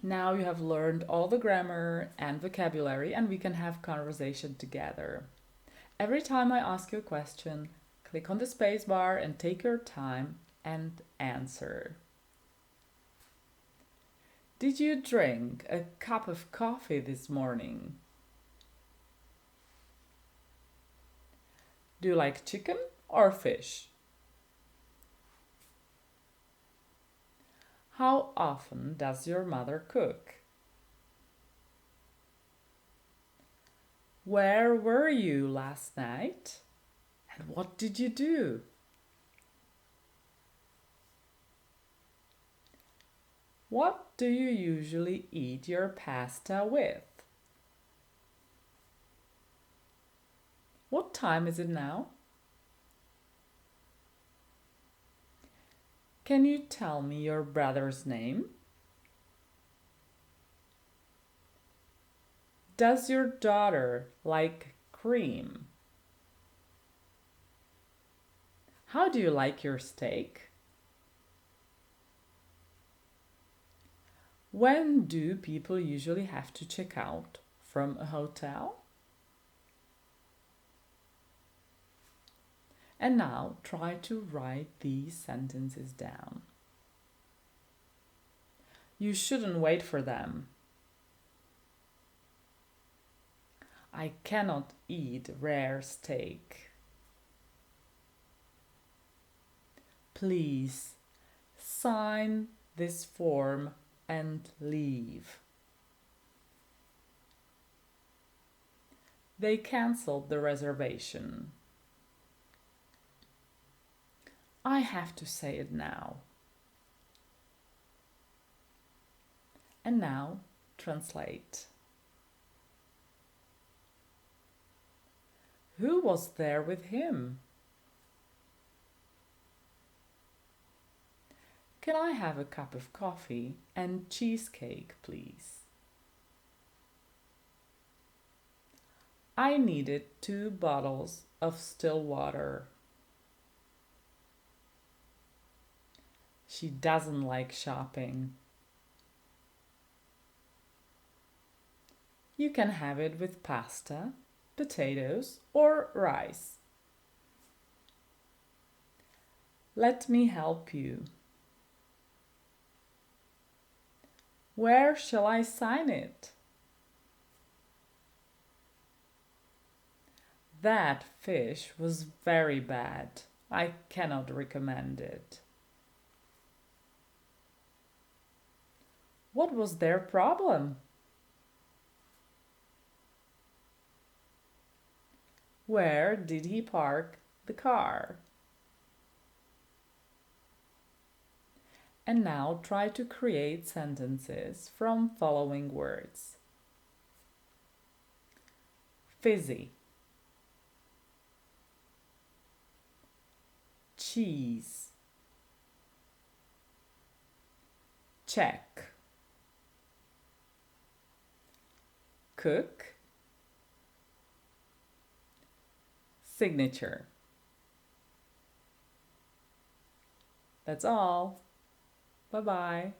Now you have learned all the grammar and vocabulary, and we can have conversation together. Every time I ask you a question, click on the spacebar and take your time and answer. Did you drink a cup of coffee this morning? Do you like chicken or fish? How often does your mother cook? Where were you last night? And what did you do? What do you usually eat your pasta with? What time is it now? Can you tell me your brother's name? Does your daughter like cream? How do you like your steak? When do people usually have to check out from a hotel? And now try to write these sentences down. You shouldn't wait for them. I cannot eat rare steak. Please sign this form and leave. They cancelled the reservation. I have to say it now. And now translate. Who was there with him? Can I have a cup of coffee and cheesecake, please? I needed 2 bottles of still water. She doesn't like shopping. You can have it with pasta, potatoes, or rice. Let me help you. Where shall I sign it? That fish was very bad. I cannot recommend it. What was their problem? Where did he park the car? And now try to create sentences from following words. Fizzy, cheese, check, cook, signature. That's all. Bye-bye.